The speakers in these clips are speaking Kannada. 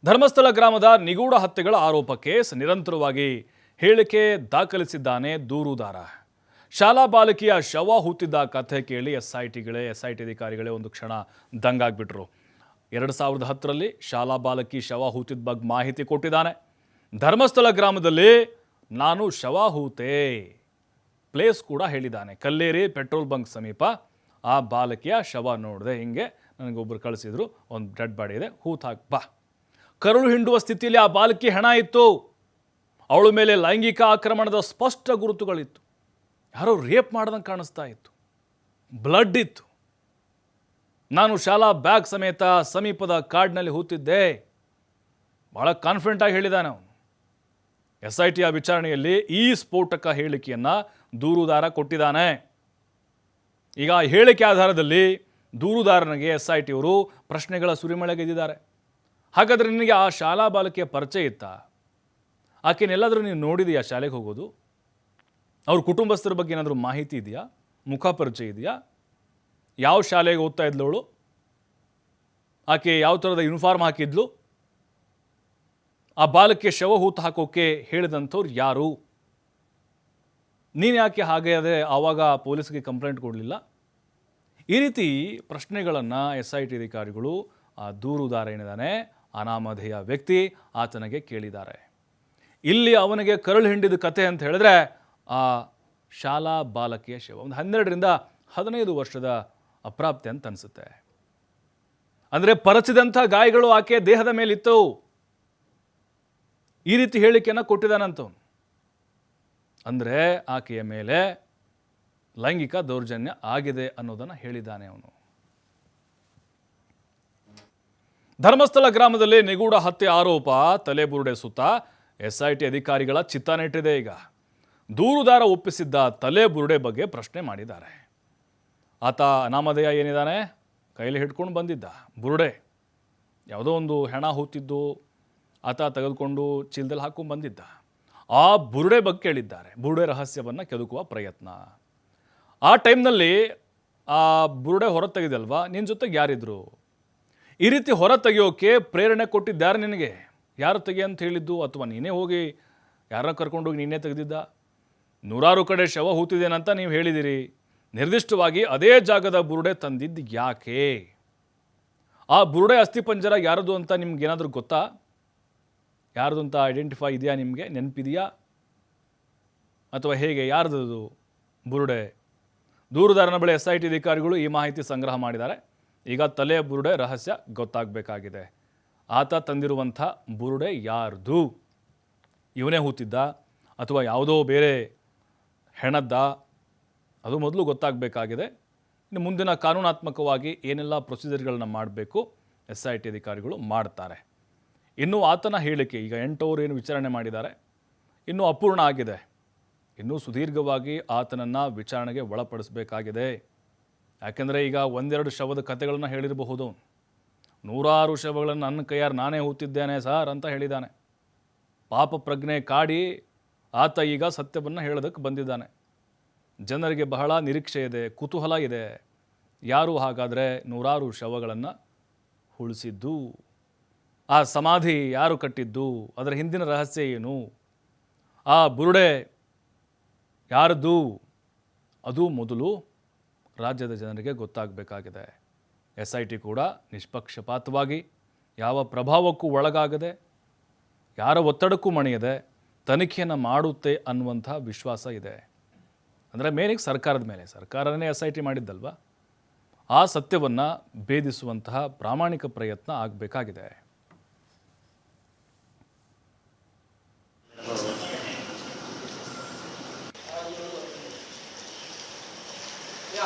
ಧರ್ಮಸ್ಥಳ ಗ್ರಾಮದ ನಿಗೂಢ ಹತ್ಯೆಗಳ ಆರೋಪ ಕೇಸ್ ನಿರಂತರವಾಗಿ ಹೇಳಿಕೆ ದಾಖಲಿಸಿದ್ದಾನೆ ದೂರುದಾರ. ಶಾಲಾ ಬಾಲಕಿಯ ಶವ ಹೂತಿದ್ದ ಕಥೆ ಕೇಳಿ ಎಸ್ಐಟಿ ಅಧಿಕಾರಿಗಳೇ ಒಂದು ಕ್ಷಣ ದಂಗಾಗ್ಬಿಟ್ರು. 2010ರಲ್ಲಿ ಶಾಲಾ ಬಾಲಕಿ ಶವ ಹೂತಿದ್ದ ಬಗ್ಗೆ ಮಾಹಿತಿ ಕೊಟ್ಟಿದ್ದಾನೆ. ಧರ್ಮಸ್ಥಳ ಗ್ರಾಮದಲ್ಲಿ ನಾನು ಶವ ಹೂತೆ ಪ್ಲೇಸ್ ಕೂಡ ಹೇಳಿದ್ದಾನೆ. ಕಲ್ಲೇರಿ ಪೆಟ್ರೋಲ್ ಬಂಕ್ ಸಮೀಪ ಆ ಬಾಲಕಿಯ ಶವ ನೋಡಿದೆ, ಹಿಂಗೆ ನನಗೊಬ್ಬರು ಕಳಿಸಿದ್ರು, ಒಂದು ಡೆಡ್ ಬಾಡಿ ಇದೆ, ಹೂತ್ ಹಾಕ್ ಬಾ. ಕರುಳು ಹಿಂಡುವ ಸ್ಥಿತಿಯಲ್ಲಿ ಆ ಬಾಲಕಿ ಹೆಣ ಇತ್ತು. ಅವಳ ಮೇಲೆ ಲೈಂಗಿಕ ಆಕ್ರಮಣದ ಸ್ಪಷ್ಟ ಗುರುತುಗಳಿತ್ತು. ಯಾರೋ ರೇಪ್ ಮಾಡ್ದಂಗೆ ಕಾಣಿಸ್ತಾ ಇತ್ತು. ಬ್ಲಡ್ ಇತ್ತು. ನಾನು ಶಾಲಾ ಬ್ಯಾಗ್ ಸಮೇತ ಸಮೀಪದ ಕಾಡಿನಲ್ಲಿ ಹೂತಿದ್ದೆ. ಭಾಳ ಕಾನ್ಫಿಡೆಂಟಾಗಿ ಹೇಳಿದ್ದಾನೆ ಅವನು. SITಯ ವಿಚಾರಣೆಯಲ್ಲಿ ಈ ಸ್ಫೋಟಕ ಹೇಳಿಕೆಯನ್ನು ದೂರುದಾರ ಕೊಟ್ಟಿದ್ದಾನೆ. ಈಗ ಹೇಳಿಕೆ ಆಧಾರದಲ್ಲಿ ದೂರುದಾರನಿಗೆ SITಯವರು ಪ್ರಶ್ನೆಗಳ ಸುರಿಮಳೆಗೆದ್ದಿದ್ದಾರೆ. ಹಾಗಾದರೆ ನಿನಗೆ ಆ ಶಾಲಾ ಬಾಲಕಿಯ ಪರಿಚಯ ಇತ್ತಾ? ಆಕೆನೆಲ್ಲಾದರೂ ನೀನು ನೋಡಿದೆಯಾ ಶಾಲೆಗೆ ಹೋಗೋದು? ಅವ್ರ ಕುಟುಂಬಸ್ಥರ ಬಗ್ಗೆ ಏನಾದರೂ ಮಾಹಿತಿ ಇದೆಯಾ? ಮುಖ ಪರಿಚಯ ಇದೆಯಾ? ಯಾವ ಶಾಲೆಗೆ ಓದ್ತಾ ಇದ್ಲವಳು? ಆಕೆ ಯಾವ ಥರದ ಯೂನಿಫಾರ್ಮ್ ಹಾಕಿದ್ಲು? ಆ ಬಾಲಕಿಯ ಶವ ಹೂತು ಹಾಕೋಕ್ಕೆ ಹೇಳಿದಂಥವ್ರು ಯಾರು? ನೀನು ಯಾಕೆ ಹಾಗೆ ಅದೇ ಆವಾಗ ಪೊಲೀಸ್ಗೆ ಕಂಪ್ಲೇಂಟ್ ಕೊಡಲಿಲ್ಲ? ಈ ರೀತಿ ಪ್ರಶ್ನೆಗಳನ್ನು SIT ಅಧಿಕಾರಿಗಳು ಆ ದೂರುದಾರ ಏನಿದ್ದಾನೆ ಅನಾಮಧೇಯ ವ್ಯಕ್ತಿ ಆತನಿಗೆ ಕೇಳಿದ್ದಾರೆ. ಇಲ್ಲಿ ಅವನಿಗೆ ಕರಳು ಹಿಂಡಿದ ಕತೆ ಅಂತ ಹೇಳಿದ್ರೆ ಆ ಶಾಲಾ ಬಾಲಕಿಯ ಶವ ಒಂದು 12ರಿಂದ 15 ವರ್ಷದ ಅಪ್ರಾಪ್ತೆ ಅಂತ ಅನಿಸುತ್ತೆ. ಅಂದರೆ ಪರಚಿದಂಥ ಗಾಯಗಳು ಆಕೆ ದೇಹದ ಮೇಲಿತ್ತು. ಈ ರೀತಿ ಹೇಳಿಕೆಯನ್ನು ಕೊಟ್ಟಿದ್ದಾನಂತವನು. ಅಂದರೆ ಆಕೆಯ ಮೇಲೆ ಲೈಂಗಿಕ ದೌರ್ಜನ್ಯ ಆಗಿದೆ ಅನ್ನೋದನ್ನು ಹೇಳಿದ್ದಾನೆ ಅವನು. ಧರ್ಮಸ್ಥಳ ಗ್ರಾಮದಲ್ಲಿ ನಿಗೂಢ ಹತ್ಯೆ ಆರೋಪ ತಲೆಬುರುಡೆ ಸುತ್ತ SIT ಅಧಿಕಾರಿಗಳ ಚಿತ್ತ ನೆಟ್ಟಿದೆ. ಈಗ ದೂರುದಾರ ಒಪ್ಪಿಸಿದ್ದ ತಲೆಬುರುಡೆ ಬಗ್ಗೆ ಪ್ರಶ್ನೆ ಮಾಡಿದ್ದಾರೆ. ಆತ ಅನಾಮಧೇಯ ಏನಿದ್ದಾನೆ, ಕೈಲಿ ಹಿಡ್ಕೊಂಡು ಬಂದಿದ್ದ ಬುರುಡೆ, ಯಾವುದೋ ಒಂದು ಹೆಣ ಹೂತಿದ್ದು ಆತ ತೆಗೆದುಕೊಂಡು ಚೀಲದಲ್ಲಿ ಹಾಕೊಂಡು ಬಂದಿದ್ದ. ಆ ಬುರುಡೆ ಬಗ್ಗೆ ಕೇಳಿದ್ದಾರೆ. ಬುರುಡೆ ರಹಸ್ಯವನ್ನು ಕೆದಕುವ ಪ್ರಯತ್ನ. ಆ ಟೈಮ್ನಲ್ಲಿ ಆ ಬುರುಡೆ ಹೊರ ತೆಗೆದಲ್ವಾ, ನಿನ್ನ ಜೊತೆಗೆ ಯಾರಿದ್ರು? ಈ ರೀತಿ ಹೊರ ತೆಗೆಯೋಕೆ ಪ್ರೇರಣೆ ಕೊಟ್ಟಿದ್ದಾರೆ ನಿನಗೆ? ಯಾರು ತೆಗೆ ಅಂತ ಹೇಳಿದ್ದು? ಅಥವಾ ನೀನೇ ಹೋಗಿ ಯಾರನ್ನ ಕರ್ಕೊಂಡೋಗಿ ನೀನೇ ತೆಗೆದಿದ್ದ? ನೂರಾರು ಕಡೆ ಶವ ಹೂತಿದ್ದೇನಂತ ನೀವು ಹೇಳಿದಿರಿ. ನಿರ್ದಿಷ್ಟವಾಗಿ ಅದೇ ಜಾಗದ ಬುರುಡೆ ತಂದಿದ್ದು ಯಾಕೆ? ಆ ಬುರುಡೆ ಅಸ್ಥಿಪಂಜರ ಯಾರದು ಅಂತ ನಿಮ್ಗೇನಾದರೂ ಗೊತ್ತಾ? ಯಾರ್ದು ಅಂತ ಐಡೆಂಟಿಫೈ ಇದೆಯಾ? ನಿಮಗೆ ನೆನಪಿದೆಯಾ? ಅಥವಾ ಹೇಗೆ? ಯಾರ್ದು ಬುರುಡೆ? ದೂರುದಾರನ ಬಳಿ SIT ಅಧಿಕಾರಿಗಳು ಈ ಮಾಹಿತಿ ಸಂಗ್ರಹ ಮಾಡಿದ್ದಾರೆ. ಈಗ ತಲೆಯ ಬುರುಡೆ ರಹಸ್ಯ ಗೊತ್ತಾಗಬೇಕಾಗಿದೆ. ಆತ ತಂದಿರುವಂಥ ಬುರುಡೆ ಯಾರ್ದು? ಇವನೇ ಹೂತಿದ್ದ ಅಥವಾ ಯಾವುದೋ ಬೇರೆ ಹೆಣದ್ದ? ಅದು ಮೊದಲು ಗೊತ್ತಾಗಬೇಕಾಗಿದೆ. ಇನ್ನು ಮುಂದಿನ ಕಾನೂನಾತ್ಮಕವಾಗಿ ಏನೆಲ್ಲ ಪ್ರೊಸೀಜರ್ಗಳನ್ನ ಮಾಡಬೇಕು SIT ಅಧಿಕಾರಿಗಳು ಮಾಡ್ತಾರೆ. ಇನ್ನು ಆತನ ಹೇಳಿಕೆ ಈಗ 8 ಅವರು ಏನು ವಿಚಾರಣೆ ಮಾಡಿದ್ದಾರೆ, ಇನ್ನೂ ಅಪೂರ್ಣ ಆಗಿದೆ. ಇನ್ನೂ ಸುದೀರ್ಘವಾಗಿ ಆತನನ್ನು ವಿಚಾರಣೆಗೆ ಒಳಪಡಿಸಬೇಕಾಗಿದೆ. ಯಾಕೆಂದರೆ ಈಗ ಒಂದೆರಡು ಶವದ ಕಥೆಗಳನ್ನು ಹೇಳಿರಬಹುದು. ನೂರಾರು ಶವಗಳನ್ನು ನನ್ನ ಕೈಯಾರು ನಾನೇ ಹೂತಿದ್ದೇನೆ ಸರ್ ಅಂತ ಹೇಳಿದ್ದಾನೆ. ಪಾಪ ಪ್ರಜ್ಞೆ ಕಾಡಿ ಆತ ಈಗ ಸತ್ಯವನ್ನು ಹೇಳೋದಕ್ಕೆ ಬಂದಿದ್ದಾನೆ. ಜನರಿಗೆ ಬಹಳ ನಿರೀಕ್ಷೆ ಇದೆ, ಕುತೂಹಲ ಇದೆ. ಯಾರು ಹಾಗಾದರೆ ನೂರಾರು ಶವಗಳನ್ನು ಉಳಿಸಿದ್ದು? ಆ ಸಮಾಧಿ ಯಾರು ಕಟ್ಟಿದ್ದು? ಅದರ ಹಿಂದಿನ ರಹಸ್ಯ ಏನು? ಆ ಬುರುಡೆ ಯಾರದ್ದು? ಅದು ಮೊದಲು ರಾಜ್ಯದ ಜನರಿಗೆ ಗೊತ್ತಾಗಬೇಕಾಗಿದೆ. SIT ಕೂಡ ನಿಷ್ಪಕ್ಷಪಾತವಾಗಿ, ಯಾವ ಪ್ರಭಾವಕ್ಕೂ ಒಳಗಾಗದೆ, ಯಾರ ಒತ್ತಡಕ್ಕೂ ಮಣಿಯದೆ ತನಿಖೆಯನ್ನು ಮಾಡುತ್ತೆ ಅನ್ನುವಂಥ ವಿಶ್ವಾಸ ಇದೆ. ಅಂದರೆ ಮೇನಿಗೆ ಸರ್ಕಾರದ ಮೇಲೆ, ಸರ್ಕಾರನೇ SIT ಮಾಡಿದ್ದಲ್ವ, ಆ ಸತ್ಯವನ್ನು ಭೇದಿಸುವಂತಹ ಪ್ರಾಮಾಣಿಕ ಪ್ರಯತ್ನ ಆಗಬೇಕಾಗಿದೆ.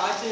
ಆಚೆ